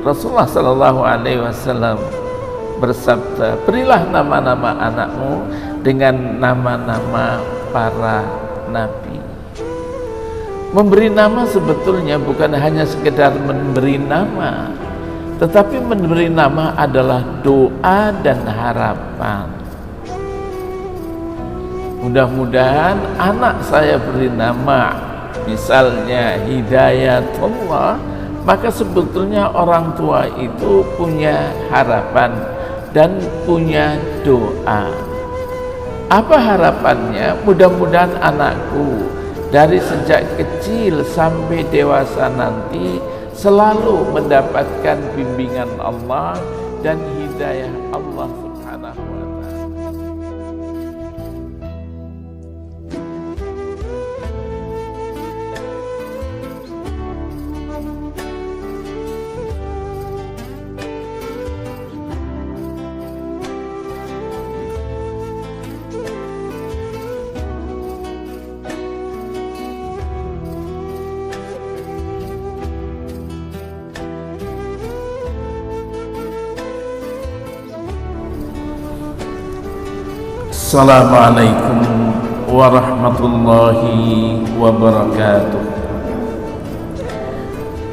Rasulullah Shallallahu Alaihi Wasallam bersabda, berilah nama-nama anakmu dengan nama-nama para nabi. Memberi nama sebetulnya bukan hanya sekedar memberi nama, tetapi memberi nama adalah doa dan harapan. Mudah-mudahan anak saya beri nama misalnya Hidayatullah, maka sebetulnya orang tua itu punya harapan dan punya doa. Apa harapannya? Mudah-mudahan anakku dari sejak kecil sampai dewasa nanti selalu mendapatkan bimbingan Allah dan hidayah Allah Subhanahu wa Ta'ala. Assalamualaikum warahmatullahi wabarakatuh.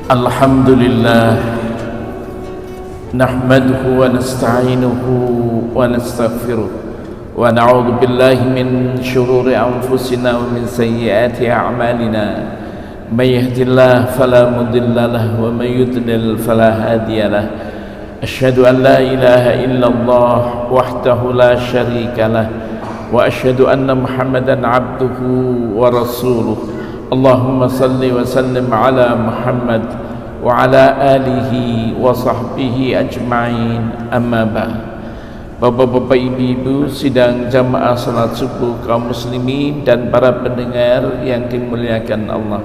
Alhamdulillah, nahmaduhu wa nasta'inuhu wa nastaghfiruh wa na'udzu billahi min shururi anfusina wa min sayyiati a'malina. May yahdihillahu fala mudilla lahu wa may yudlil fala hadiya lahu. Asyhadu an la ilaha illallah wahdahu la syarika lah wa asyhadu anna Muhammadan abduhu wa rasuluh. Allahumma salli wa sallim ala Muhammad wa ala alihi wa sahbihi ajma'in, amma ba'd. Bapak-bapak, ibu-ibu, sidang jamaah salat subuh kaum muslimin dan para pendengar yang dimuliakan Allah,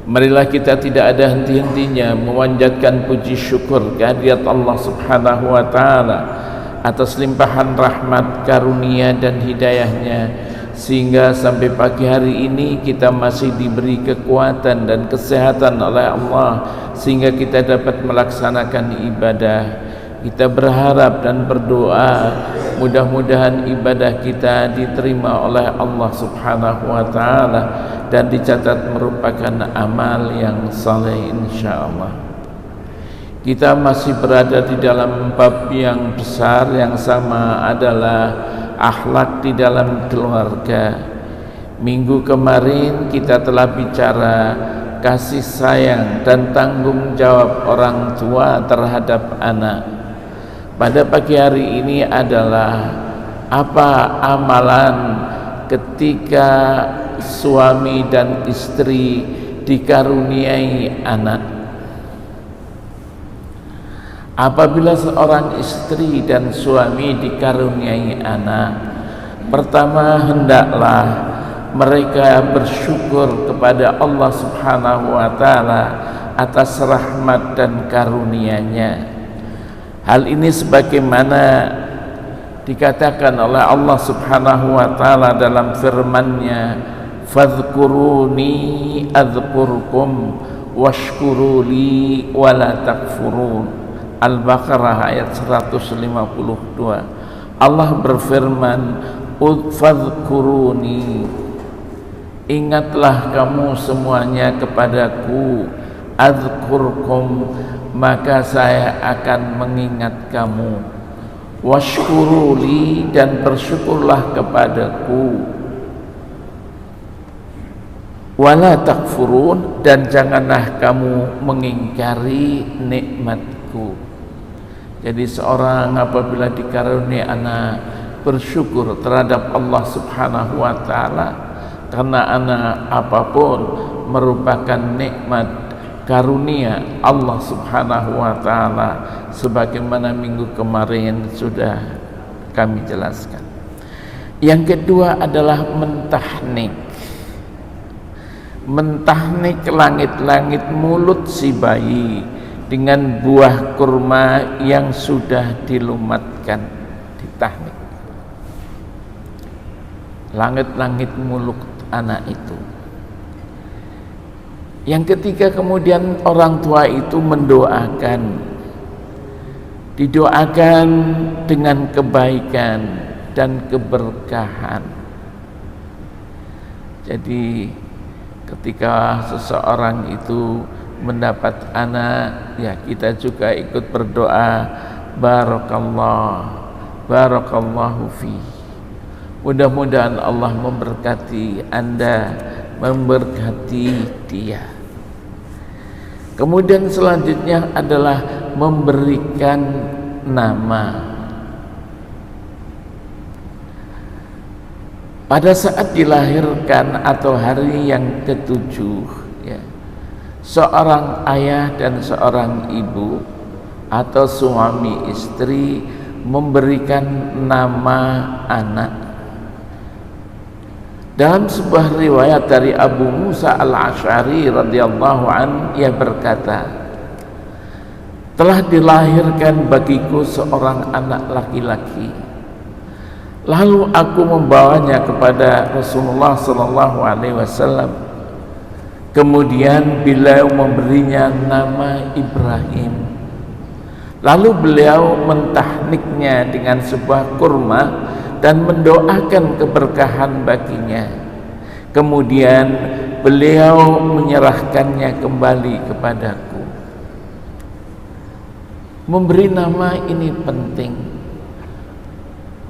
marilah kita tidak ada henti-hentinya memanjatkan puji syukur kehadirat Allah Subhanahu wa Ta'ala atas limpahan rahmat, karunia dan hidayahnya, sehingga sampai pagi hari ini kita masih diberi kekuatan dan kesehatan oleh Allah sehingga kita dapat melaksanakan ibadah. Kita berharap dan berdoa mudah-mudahan ibadah kita diterima oleh Allah Subhanahu wa Ta'ala dan dicatat merupakan amal yang saleh insyaallah. Kita masih berada di dalam bab yang besar yang sama, adalah akhlak di dalam keluarga. Minggu kemarin kita telah bicara kasih sayang dan tanggung jawab orang tua terhadap anak. Pada pagi hari ini adalah apa amalan ketika suami dan istri dikaruniai anak. Apabila seorang istri dan suami dikaruniai anak, pertama hendaklah mereka bersyukur kepada Allah Subhanahu wa Ta'ala atas rahmat dan karunia-Nya. Hal ini sebagaimana dikatakan oleh Allah Subhanahu wa Ta'ala dalam firman-Nya, fadhkuruni adzkurkum washkuruli wala takfurun. Al-Baqarah ayat 152. Allah berfirman, fadhkuruni, ingatlah kamu semuanya kepadaku, adzkurkum, maka saya akan mengingat kamu, washkuruli, dan bersyukurlah kepadaku, wala takfurun, dan janganlah kamu mengingkari nikmatku. Jadi seorang apabila dikaruniai anak bersyukur terhadap Allah Subhanahu wa Ta'ala, karena anak apapun merupakan nikmat karunia Allah Subhanahu wa Ta'ala, sebagaimana minggu kemarin sudah kami jelaskan. Yang kedua adalah mentahnik langit-langit mulut si bayi dengan buah kurma yang sudah dilumatkan, ditahnik langit-langit mulut anak itu. Yang ketiga, kemudian orang tua itu mendoakan didoakan dengan kebaikan dan keberkahan. Jadi ketika seseorang itu mendapat anak, ya kita juga ikut berdoa, barakallahu fi. Mudah-mudahan Allah memberkati Anda, memberkati dia. Kemudian selanjutnya adalah memberikan nama. Pada saat dilahirkan atau hari yang ketujuh, ya, seorang ayah dan seorang ibu atau suami istri memberikan nama anak. Dalam sebuah riwayat dari Abu Musa al-Asy'ari radhiyallahu an, ia berkata, telah dilahirkan bagiku seorang anak laki-laki. Lalu aku membawanya kepada Rasulullah sallallahu alaihi wasallam. Kemudian beliau memberinya nama Ibrahim. Lalu beliau mentahniknya dengan sebuah kurma dan mendoakan keberkahan baginya. Kemudian beliau menyerahkannya kembali kepadaku. Memberi nama ini penting.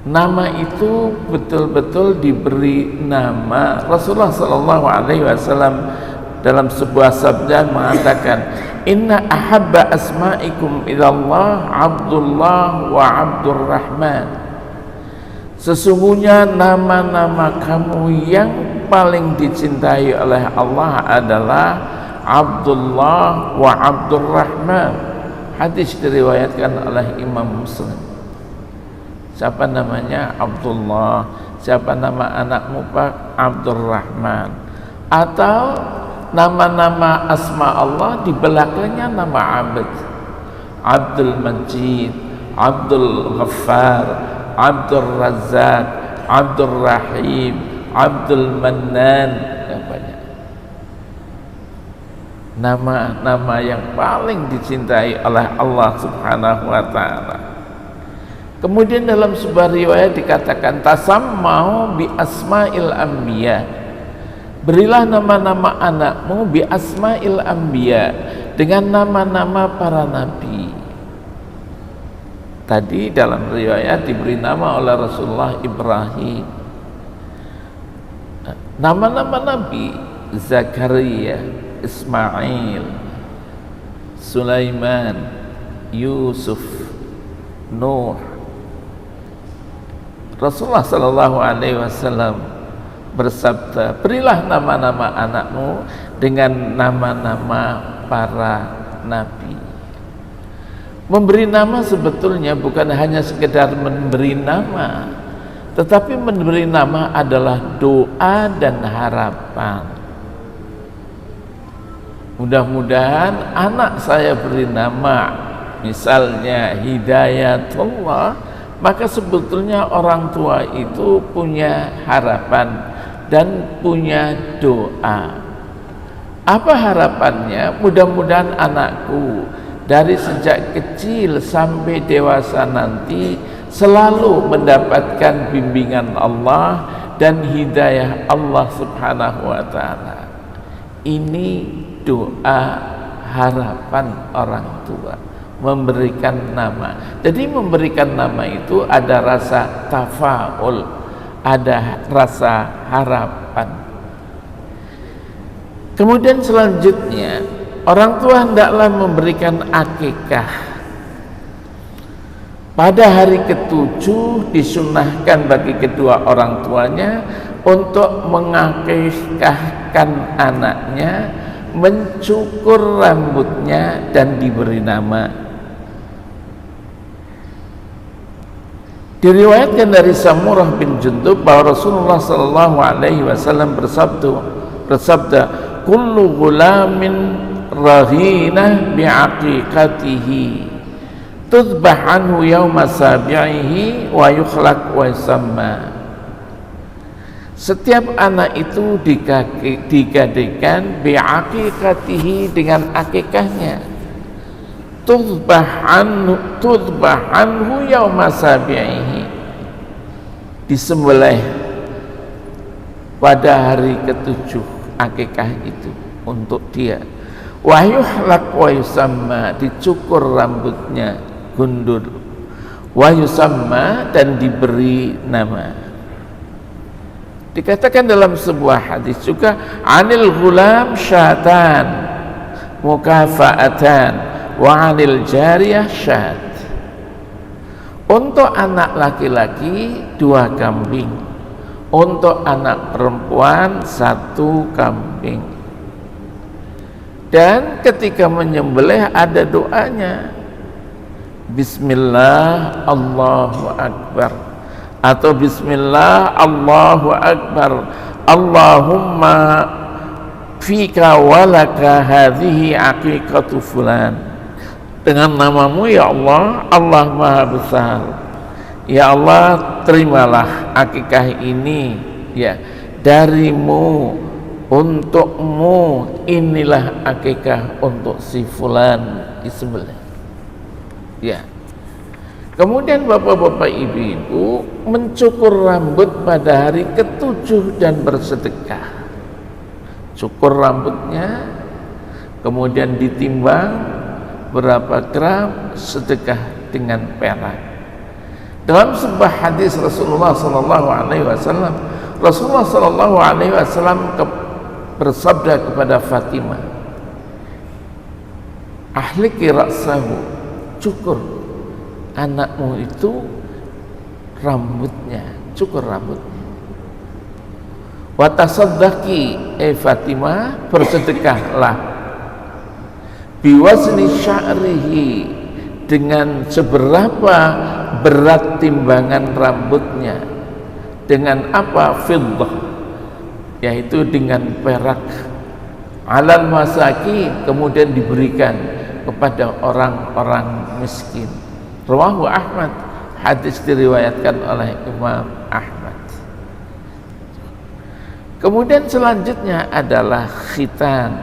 Nama itu betul-betul diberi nama. Rasulullah sallallahu alaihi wasallam dalam sebuah sabda mengatakan, inna ahabba asma'ikum ilallah Abdullah wa Abdurrahman. Sesungguhnya nama-nama kamu yang paling dicintai oleh Allah adalah Abdullah wa Abdurrahman. Hadis diriwayatkan oleh Imam Muslim. Siapa namanya? Abdullah. Siapa nama anakmu, Pak? Abdurrahman. Atau nama-nama asma Allah di belakangnya nama abd. Abdul Majid, Abdul Ghaffar, Abdul Razzaq, Abdul Rahim, Abdul Mannan, banyak. Nama-nama yang paling dicintai oleh Allah Subhanahu wa taala. Kemudian dalam sebuah riwayat dikatakan, tasammau bi asma'il anbiya. Berilah nama-nama anakmu bi asma'il anbiya, dengan nama-nama para nabi. Tadi dalam riwayat diberi nama oleh Rasulullah Ibrahim. Nama-nama nabi: Zakaria, Ismail, Sulaiman, Yusuf, Nuh. Rasulullah sallallahu alaihi wasallam bersabda, berilah nama-nama anakmu dengan nama-nama para nabi. Memberi nama sebetulnya bukan hanya sekedar memberi nama, tetapi memberi nama adalah doa dan harapan. Mudah-mudahan anak saya beri nama misalnya Hidayatullah, maka sebetulnya orang tua itu punya harapan dan punya doa. Apa harapannya? Mudah-mudahan anakku dari sejak kecil sampai dewasa nanti selalu mendapatkan bimbingan Allah dan hidayah Allah Subhanahu wa taala. Ini doa harapan orang tua, memberikan nama. Jadi memberikan nama itu ada rasa tafaul, ada rasa harapan. Kemudian selanjutnya orang tua hendaklah memberikan akikah. Pada hari ketujuh disunahkan bagi kedua orang tuanya untuk mengakikahkan anaknya, mencukur rambutnya dan diberi nama. Diriwayatkan dari Samurah bin Jundub bahwa Rasulullah sallallahu alaihi wasallam bersabda, kullu ghulamin rahinah bi'aqiqatihi tudbah anhu yawma sabi'ihi wa yukhlaq wa yusamma. Setiap anak itu digadekan bi'aqiqatihi, dengan akikahnya. tudbah anhu yauma sabi'ihi, disembelih pada hari ketujuh akikah itu untuk dia. Wa yuhlaq wa yusamma, dicukur rambutnya, gundul. Wa yusamma, dan diberi nama. Dikatakan dalam sebuah hadis juga, anil ghulam syatan mukafa'atan wa anil jariyah syat. Untuk anak laki-laki 2 kambing, untuk anak perempuan 1 kambing. Dan ketika menyembelih ada doanya, Bismillah Allahu Akbar, atau Bismillah Allahu Akbar, Allahumma fika walaka hadhihi aqiqatu fulan. Dengan namamu ya Allah, Allah Maha Besar. Ya Allah, terimalah akikah ini ya darimu, untukmu, inilah akikah untuk si fulan, disembelih. Ya. Kemudian bapak-bapak ibu-ibu mencukur rambut pada hari ke-7 dan bersedekah. Cukur rambutnya, kemudian ditimbang berapa gram, sedekah dengan perak. Dalam sebuah hadis Rasulullah SAW, Rasulullah SAW bersabda kepada Fatimah, ahliki ra'sahu, cukur anakmu itu rambutnya, cukur rambutnya. Wa tasaddaqi, Fatimah, bersedekahlah, biwazni sya'rihi, dengan seberapa berat timbangan rambutnya. Dengan apa? Fiddah, yaitu dengan perak. Alal masaki, kemudian diberikan kepada orang-orang miskin. Rawahu Ahmad, hadis diriwayatkan oleh Imam Ahmad. Kemudian selanjutnya adalah khitan.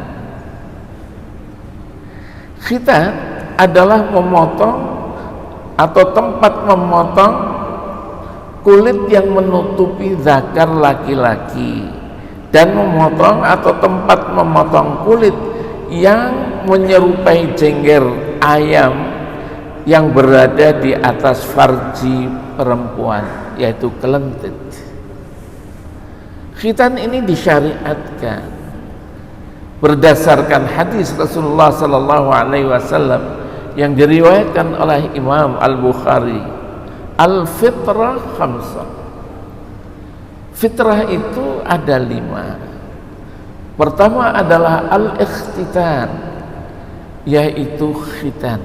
Khitan adalah memotong atau tempat memotong kulit yang menutupi zakar laki-laki, dan memotong atau tempat memotong kulit yang menyerupai jengger ayam yang berada di atas farji perempuan, yaitu kelentit. Khitan ini disyariatkan berdasarkan hadis Rasulullah sallallahu alaihi wasallam yang diriwayatkan oleh Imam Al-Bukhari. Al-fitrah khamsah. Fitrah itu ada 5. Pertama adalah al-ikhtitan, yaitu khitan.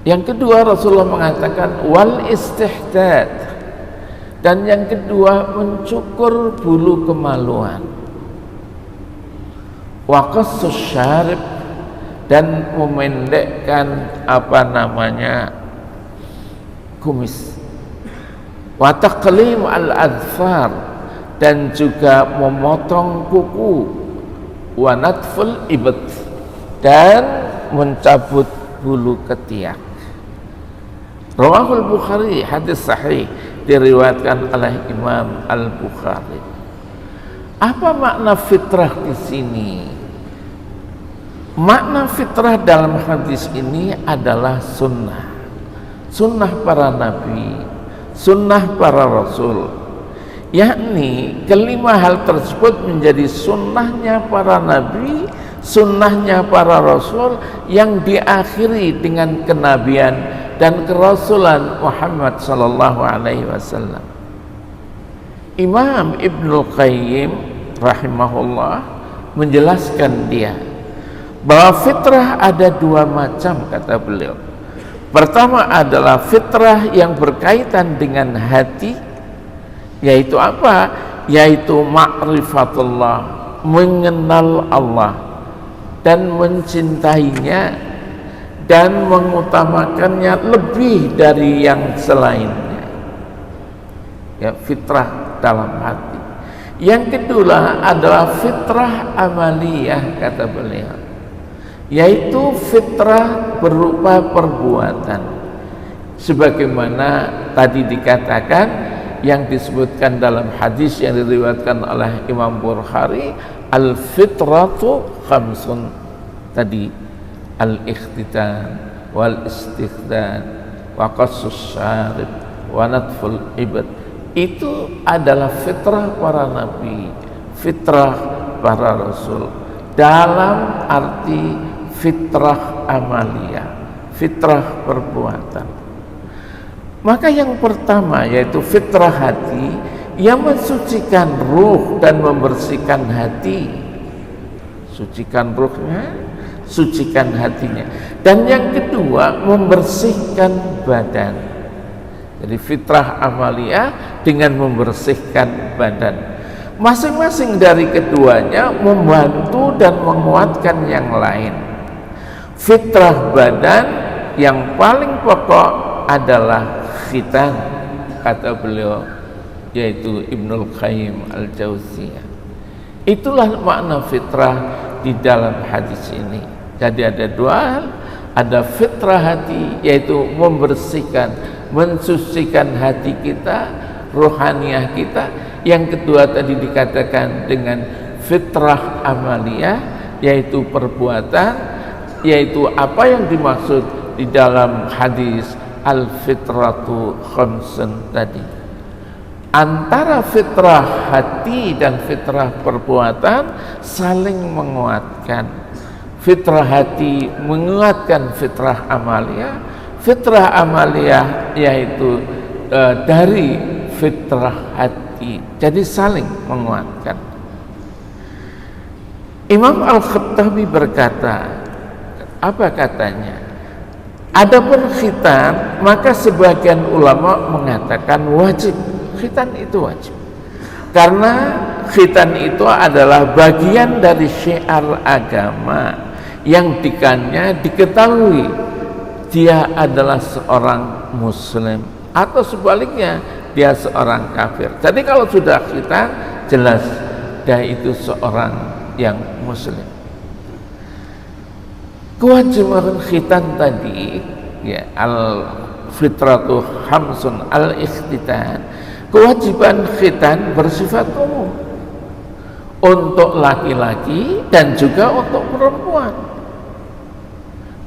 Yang kedua Rasulullah mengatakan wal istihdad, dan yang kedua mencukur bulu kemaluan. Wa qassus syarib, dan memendekkan kumis. Wa taqlim al-adfar, dan juga memotong kuku. Wa natful ibd, dan mencabut bulu ketiak. Rawahul Bukhari, hadis sahih diriwayatkan oleh Imam Al-Bukhari. Apa makna fitrah di sini? Makna fitrah dalam hadis ini adalah sunnah. Sunnah para nabi, sunnah para rasul. Yakni kelima hal tersebut menjadi sunnahnya para nabi, sunnahnya para rasul, yang diakhiri dengan kenabian dan kerasulan Muhammad sallallahu alaihi wasallam. Imam Ibnul Qayyim rahimahullah menjelaskan dia bahwa fitrah ada 2 macam, kata beliau. Pertama adalah fitrah yang berkaitan dengan hati, yaitu apa? Yaitu ma'rifatullah, mengenal Allah dan mencintainya dan mengutamakannya lebih dari yang selainnya. Ya, fitrah dalam hati. Yang kedua adalah fitrah amaliyah, kata beliau, yaitu fitrah berupa perbuatan, sebagaimana tadi dikatakan yang disebutkan dalam hadis yang diriwayatkan oleh Imam Bukhari, al-fitratu khamsun, tadi al-ikhtitan wal istikhdan wa qassus syarib wa natful ibad. Itu adalah fitrah para nabi, fitrah para rasul, dalam arti fitrah amalia, fitrah perbuatan. Maka yang pertama yaitu fitrah hati yang mensucikan ruh dan membersihkan hati. Sucikan ruhnya, sucikan hatinya. Dan yang kedua membersihkan badan. Jadi fitrah amalia dengan membersihkan badan. Masing-masing dari keduanya membantu dan menguatkan yang lain. Fitrah badan yang paling pokok adalah khitan, kata beliau, yaitu Ibnul Qayyim Al-Jauziyah. Itulah makna fitrah di dalam hadis ini. Jadi ada dua hal, ada fitrah hati yaitu membersihkan, mensucikan hati kita, rohaniah kita. Yang kedua tadi dikatakan dengan fitrah amaliyah, yaitu perbuatan, yaitu apa yang dimaksud di dalam hadis al-fitratu khamsun tadi. Antara fitrah hati dan fitrah perbuatan saling menguatkan. Fitrah hati menguatkan fitrah amalia, fitrah amalia yaitu dari fitrah hati. Jadi saling menguatkan. Imam Al-Khattabi berkata, apa katanya? Adapun khitan, maka sebagian ulama mengatakan wajib. Khitan itu wajib. Karena khitan itu adalah bagian dari syiar agama yang dengannya diketahui dia adalah seorang muslim atau sebaliknya dia seorang kafir. Jadi kalau sudah khitan jelas dia itu seorang yang muslim. Kewajiban khitan tadi ya, al-fitratu khamsun al-ikhtitan, kewajiban khitan bersifat umum untuk laki-laki dan juga untuk perempuan,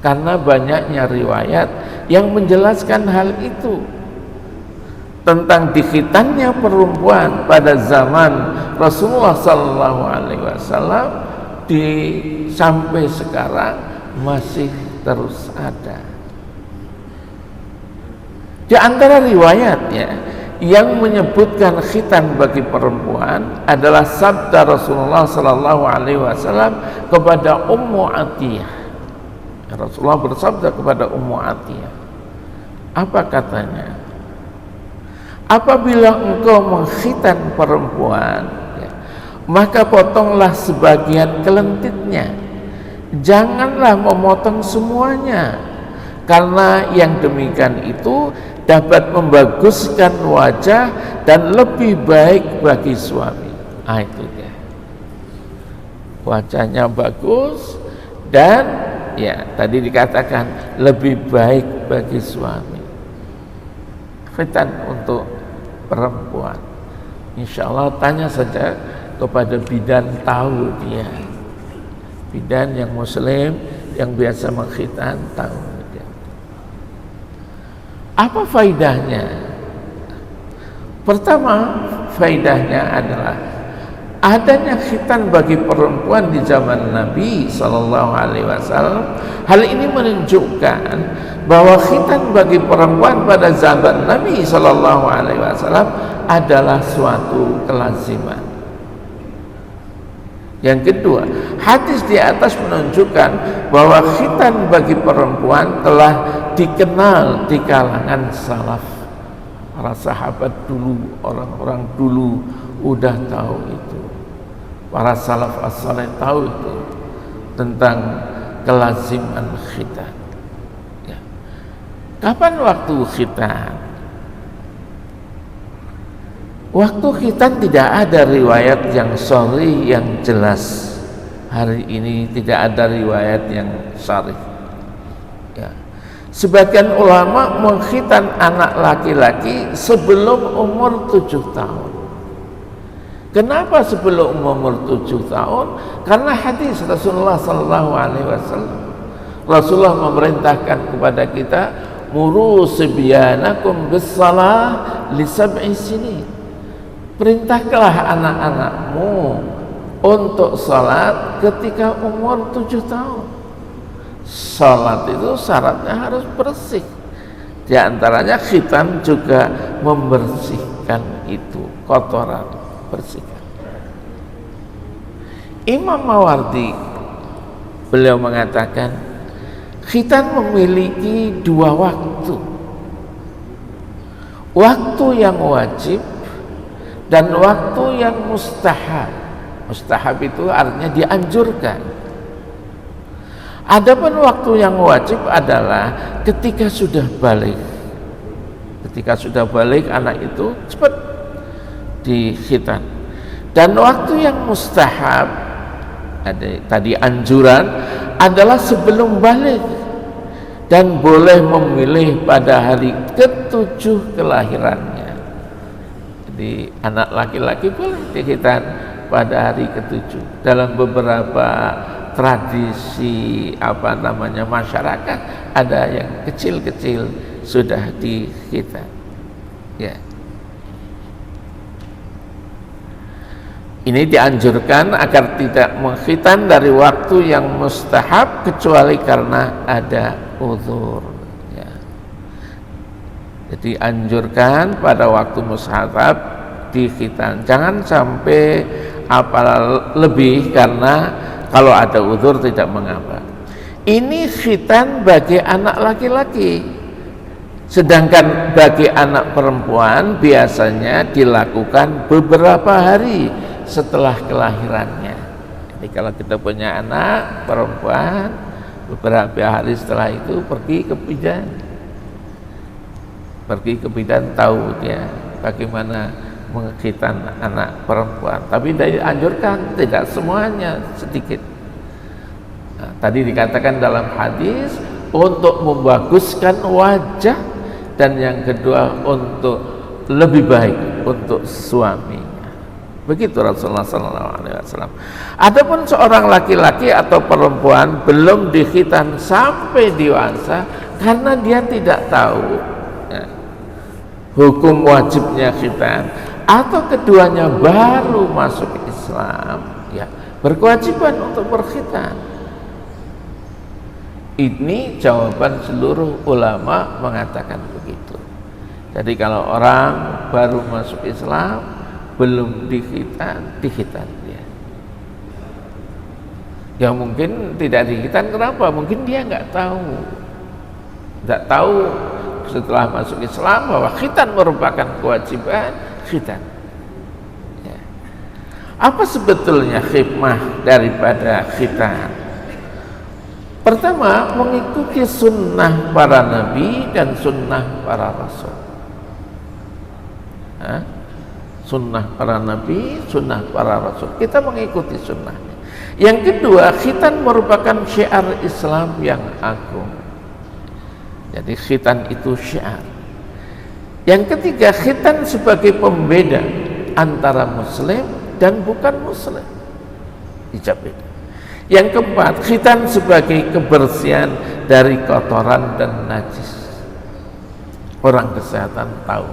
karena banyaknya riwayat yang menjelaskan hal itu tentang dikhitannya perempuan pada zaman Rasulullah SAW sampai sekarang masih terus ada. Di antara riwayatnya yang menyebutkan khitan bagi perempuan adalah sabda Rasulullah SAW kepada Ummu Atiyah. Rasulullah bersabda kepada Ummu Atiyah, apa katanya? Apabila engkau mengkhitan perempuan, ya, maka potonglah sebagian kelentitnya. Janganlah memotong semuanya, karena yang demikian itu dapat membaguskan wajah dan lebih baik bagi suami. Itu dia, wajahnya bagus dan ya tadi dikatakan lebih baik bagi suami. Khitan untuk perempuan, insya Allah tanya saja kepada bidan, tahu dia. Bidan yang muslim yang biasa mengkhitan tahu. Apa faidahnya? Pertama, faidahnya adalah adanya khitan bagi perempuan di zaman Nabi SAW. Hal ini menunjukkan bahwa khitan bagi perempuan pada zaman Nabi SAW adalah suatu kelaziman. Yang kedua, hadis di atas menunjukkan bahwa khitan bagi perempuan telah dikenal di kalangan salaf. Para sahabat dulu, orang-orang dulu udah tahu itu. Para salaf as-saleh tahu itu tentang kelaziman khitan. Ya. Kapan waktu khitan? Waktu khitan tidak ada riwayat yang sahih yang jelas. hari ini tidak ada riwayat yang sharih. Ya. Sebagian ulama mengkhitan anak laki-laki sebelum umur 7 tahun. Kenapa sebelum umur 7 tahun? Karena hadis Rasulullah sallallahu alaihi wasallam. Rasulullah memerintahkan kepada kita, muru sibyanakum bis-shalah li sab'i sinin. Perintahkanlah anak-anakmu untuk salat ketika umur 7 tahun. Salat itu syaratnya harus bersih. Di antaranya khitan juga membersihkan itu kotoran, bersihkan. Imam Mawardi beliau mengatakan khitan memiliki 2 waktu. Waktu yang wajib dan waktu yang mustahab. Mustahab itu artinya dianjurkan. Adapun waktu yang wajib adalah ketika sudah balik. Ketika sudah balik anak itu cepat dikhitan. Dan waktu yang mustahab tadi anjuran adalah sebelum balik dan boleh memilih pada hari ke-7 kelahirannya. Jadi anak laki-laki boleh dikhitan pada hari ke-7. Dalam beberapa tradisi masyarakat ada yang kecil-kecil sudah dikhitan. Ya. Ini dianjurkan agar tidak mengkhitan dari waktu yang mustahab kecuali karena ada uzur. Ya. Jadi anjurkan pada waktu mustahab dikhitan. Jangan sampai lebih karena kalau ada uzur tidak mengapa. Ini khitan bagi anak laki-laki. Sedangkan bagi anak perempuan biasanya dilakukan beberapa hari setelah kelahirannya. Jadi kalau kita punya anak perempuan, beberapa hari setelah itu pergi ke bidan. Pergi ke bidan tahu dia bagaimana mengkhitan anak perempuan, tapi dianjurkan tidak semuanya, sedikit. Nah, tadi dikatakan dalam hadis untuk membaguskan wajah, dan yang kedua untuk lebih baik untuk suaminya. Begitu Rasulullah SAW. Adapun seorang laki-laki atau perempuan belum dikhitan sampai dewasa karena dia tidak tahu hukum wajibnya khitan, atau keduanya baru masuk Islam, ya berkewajiban untuk berkhitan. Ini jawaban seluruh ulama mengatakan begitu. Jadi kalau orang baru masuk Islam belum dikhitan dia. Ya mungkin tidak dikhitan, kenapa? Mungkin dia nggak tahu setelah masuk Islam bahwa khitan merupakan kewajiban khitan. Ya. Apa sebetulnya hikmah daripada khitan? Pertama, mengikuti sunnah para nabi dan sunnah para rasul. Sunnah para nabi, sunnah para rasul. Kita mengikuti sunnahnya. Yang kedua, khitan merupakan syiar Islam yang agung. Jadi khitan itu syiar. Yang ketiga, khitan sebagai pembeda antara muslim dan bukan muslim. Ijab beda. Yang keempat, khitan sebagai kebersihan dari kotoran dan najis. Orang kesehatan tahu.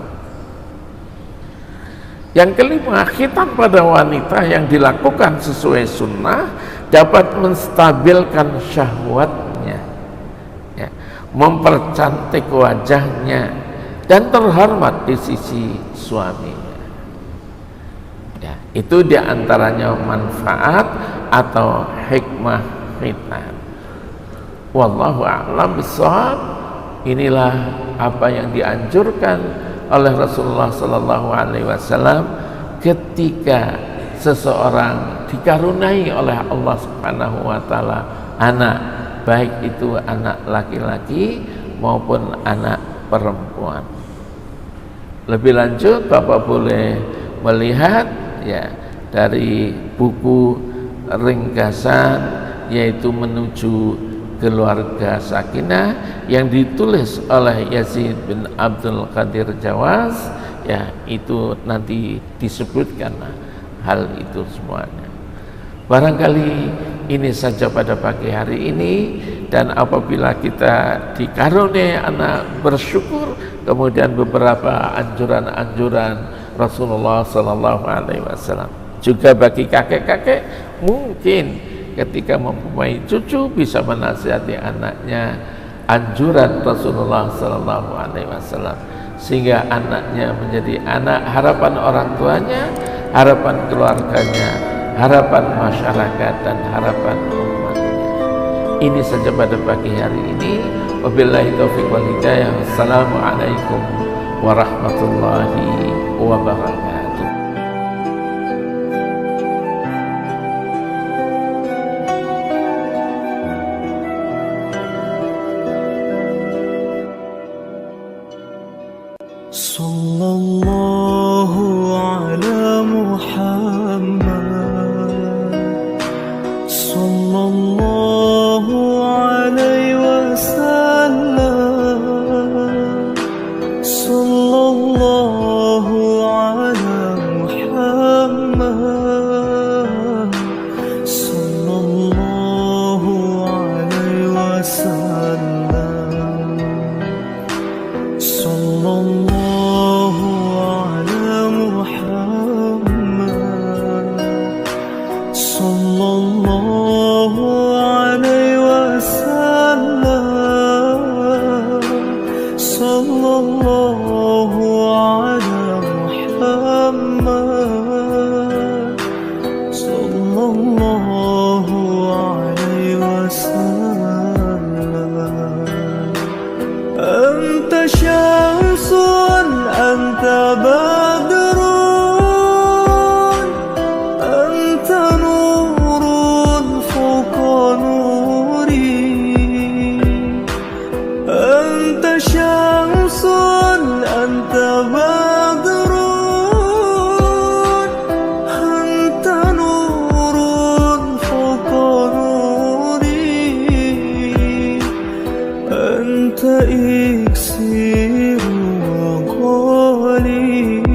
Yang kelima, khitan pada wanita yang dilakukan sesuai sunnah dapat menstabilkan syahwatnya, ya, mempercantik wajahnya, dan terhormat di sisi suaminya. Ya, itu diantaranya manfaat atau hikmah khitan. Wallahu a'lam bishawab. Inilah apa yang dianjurkan oleh Rasulullah Sallallahu Alaihi Wasallam ketika seseorang dikaruniai oleh Allah Subhanahu Wa Taala anak, baik itu anak laki-laki maupun anak perempuan. Lebih lanjut Bapak boleh melihat ya dari buku ringkasan, yaitu menuju keluarga sakinah, yang ditulis oleh Yazid bin Abdul Qadir Jawas, ya itu nanti disebutkan hal itu semuanya. Barangkali ini saja pada pagi hari ini, dan apabila kita dikaruniai anak bersyukur, kemudian beberapa anjuran-anjuran Rasulullah Sallallahu Alaihi Wasallam. Juga bagi kakek-kakek, mungkin ketika mempunyai cucu bisa menasihati anaknya anjuran Rasulullah Sallallahu Alaihi Wasallam, sehingga anaknya menjadi anak harapan orang tuanya, harapan keluarganya, harapan masyarakat, dan harapan umatnya. Ini saja pada pagi hari ini. Wabillahi taufiq wal hidayah. Assalamualaikum warahmatullahi wabarakatuh. Sallallahu ala Muhammad, sallallahu alaihi wasallam, sallallahu ala Muhammad, sallallahu alaihi wasallam, sallallahu Anta syamsun, anta badrun, anta nurun fawqa nuri. Anta syamsun, anta badrun, anta nurun fawqa nuri. Anta iksir وقالي،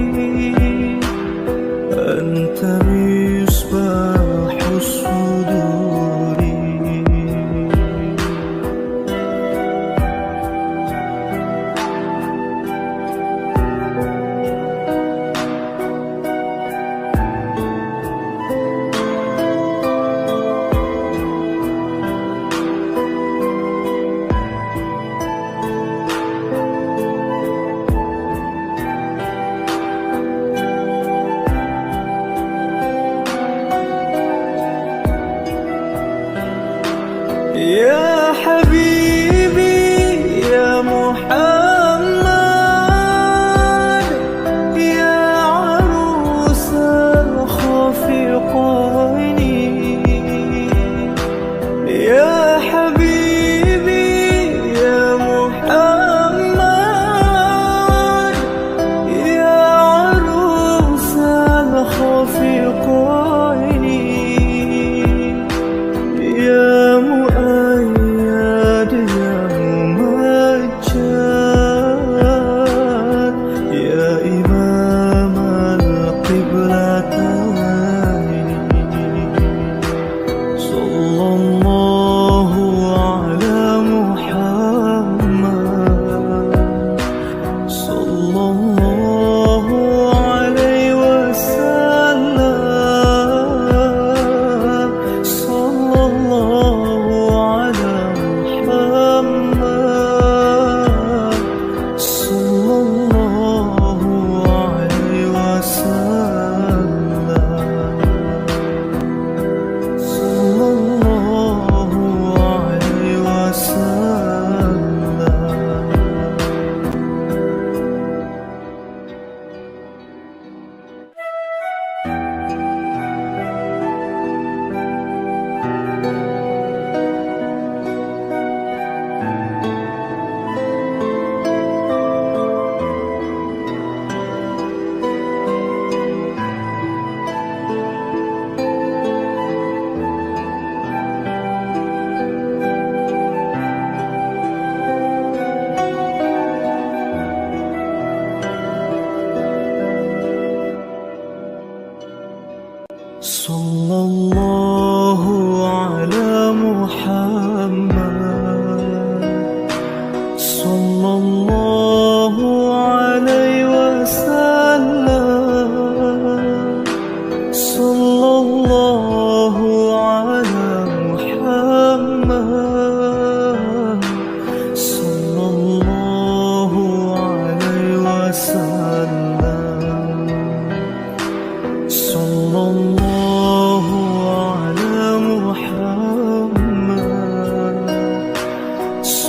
أنت مصباح الصدور.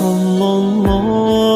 صلى الله